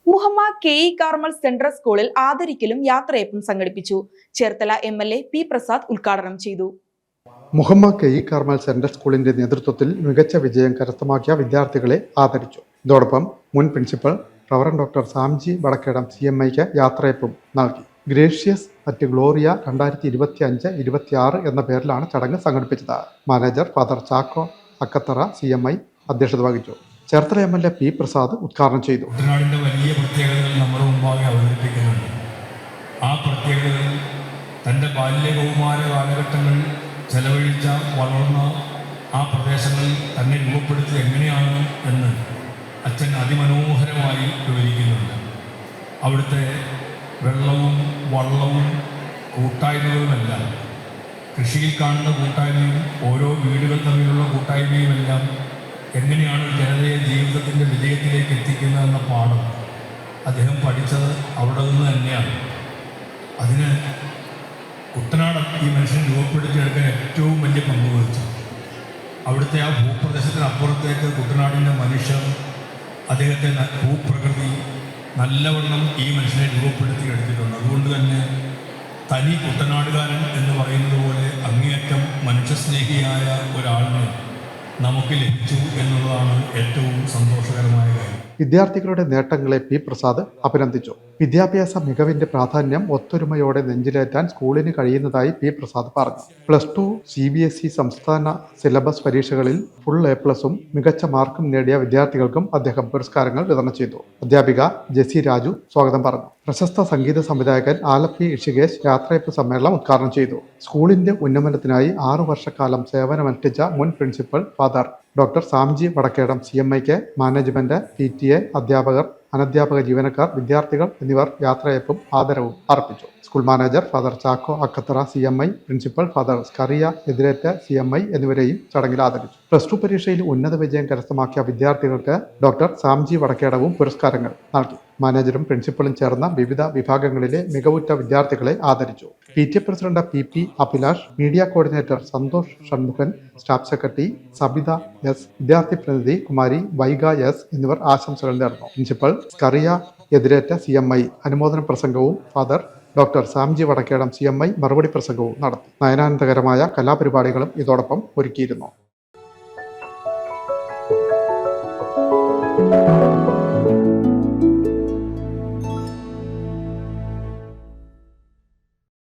Muhamma കെ.ഇ. Carmel central സ്കൂളിൽ ആദരിക്കലും യാത്രയപ്പും സംഘടിപ്പിച്ചു. Cherthala MLA. P Prasad ഉദ്ഘാടനം ചെയ്തു. മുഹമ്മ കെ.ഇ. കാർമൽ സെൻട്രൽ സ്കൂളിന്റെ നേതൃത്വത്തിൽ മികച്ച വിജയം കരസ്ഥമാക്കിയ വിദ്യാർത്ഥികളെ ആദരിച്ചു. ഇതോടൊപ്പം മുൻ principal reverend doctor Samji Vadakkedam CMIക്ക് യാത്രയപ്പും നൽകി. ഗ്രേഷ്യസ് അറ്റ് ഗ്ലോറിയ 2025-26 എന്ന പേരിലാണ് ചടങ്ങ് സംഘടിപ്പിച്ചത്. Manager father Chacko Akkathara CMI അധ്യക്ഷത വഹിച്ചു. ചേർത്തല എം.എൽ.എ. പി പ്രസാദ് ഉദ്ഘാടനം ചെയ്തു. കുട്ടനാടിൻ്റെ വലിയ പ്രത്യേകതകൾ നമ്മുടെ മുമ്പാകെ അവതരിപ്പിക്കുന്നുണ്ട്. ആ പ്രത്യേകതകൾ തൻ്റെ ബാല്യകൗമാര കാലഘട്ടങ്ങളിൽ ചെലവഴിച്ച വളർന്ന ആ പ്രദേശങ്ങളിൽ തന്നെ രൂപപ്പെടുത്തി എങ്ങനെയാണ് എന്ന് അച്ഛൻ അതിമനോഹരമായി വിവരിക്കുന്നുണ്ട്. അവിടുത്തെ വെള്ളവും വള്ളവും കൂട്ടായ്മകളുമെല്ലാം, കൃഷിയിൽ കാണുന്ന കൂട്ടായ്മയും ഓരോ വീടുകൾ തമ്മിലുള്ള കൂട്ടായ്മയുമെല്ലാം എങ്ങനെയാണ് ജനതയെ ജീവിതത്തിൻ്റെ വിജയത്തിലേക്ക് എത്തിക്കുന്നതെന്ന പാഠം അദ്ദേഹം പഠിച്ചത് അവിടെ നിന്ന് തന്നെയാണ്. അതിന് കുട്ടനാട് ഈ മനുഷ്യൻ രൂപപ്പെടുത്തിയെടുക്കാൻ ഏറ്റവും വലിയ പങ്ക് വഹിച്ചു. അവിടുത്തെ ആ ഭൂപ്രദേശത്തിനപ്പുറത്തേക്ക് കുട്ടനാടിൻ്റെ മനുഷ്യർ, അദ്ദേഹത്തെ ഭൂപ്രകൃതി നല്ലവണ്ണം ഈ മനുഷ്യനെ രൂപപ്പെടുത്തിയെടുത്തിട്ടുണ്ട്. അതുകൊണ്ട് തന്നെ തനി കുട്ടനാടുകാരൻ എന്ന് പറയുന്നത് പോലെ അങ്ങേയറ്റം മനുഷ്യസ്നേഹിയായ ഒരാളിനെ നമുക്ക് ലഭിച്ചു എന്നുള്ളതാണ് ഏറ്റവും സന്തോഷകരമായ കാര്യം. വിദ്യാർത്ഥികളുടെ നേട്ടങ്ങളെ പി പ്രസാദ് അഭിനന്ദിച്ചു. വിദ്യാഭ്യാസ മികവിന്റെ പ്രാധാന്യം ഒത്തൊരുമയോടെ നെഞ്ചിലേറ്റാൻ സ്കൂളിന് കഴിയുന്നതായി പി പ്രസാദ് പറഞ്ഞു. +2 CBSE സംസ്ഥാന സിലബസ് പരീക്ഷകളിൽ ഫുൾ A+ഉം മികച്ച മാർക്കും നേടിയ വിദ്യാർത്ഥികൾക്കും അദ്ദേഹം പുരസ്കാരങ്ങൾ വിതരണം ചെയ്തു. അധ്യാപിക ജെസി രാജു സ്വാഗതം പറഞ്ഞു. പ്രശസ്ത സംഗീത സംവിധായകൻ ആലപ്പി ഇഷികേശ് യാത്രയപ്പ് സമ്മേളനം ഉദ്ഘാടനം ചെയ്തു. സ്കൂളിന്റെ ഉന്നമനത്തിനായി 6 വർഷക്കാലം സേവനമനുഷ്ഠിച്ച മുൻ principal father doctor Samji Vadakkedam CMIക്ക് മാനേജ്മെന്റ്, PTA, അധ്യാപകർ, അനധ്യാപക ജീവനക്കാർ, വിദ്യാർത്ഥികൾ എന്നിവർ യാത്രയപ്പും ആദരവും അർപ്പിച്ചു. School manager father Chacko Akkathara CMI, principal father Scaria Ethiretta CMI എന്നിവരെയും ചടങ്ങിൽ ആദരിച്ചു. +2 പരീക്ഷയിൽ ഉന്നത വിജയം കരസ്ഥമാക്കിയ വിദ്യാർത്ഥികൾക്ക് ഡോക്ടർ സാംജി വടക്കേടവും പുരസ്കാരങ്ങൾ നൽകി. മാനേജറും പ്രിൻസിപ്പലും ചേർന്ന വിവിധ വിഭാഗങ്ങളിലെ മികവുറ്റ വിദ്യാർത്ഥികളെ ആദരിച്ചു. PTA president PP Abhilash, media coordinator Santhosh Shanmukhan, staff secretary Sabitha S, വിദ്യാർത്ഥി പ്രതിനിധി കുമാരി വൈഗ S എന്നിവർ ആശംസകൾ നേർന്നു. പ്രിൻസിപ്പൽ സ്കറിയ എതിരേറ്റ CMI അനുമോദന പ്രസംഗവും father doctor Samji Vadakkedam CMI മറുപടി പ്രസംഗവും നടത്തി. നയനാനന്ദകരമായ കലാപരിപാടികളും ഇതോടൊപ്പം ഒരുക്കിയിരുന്നു.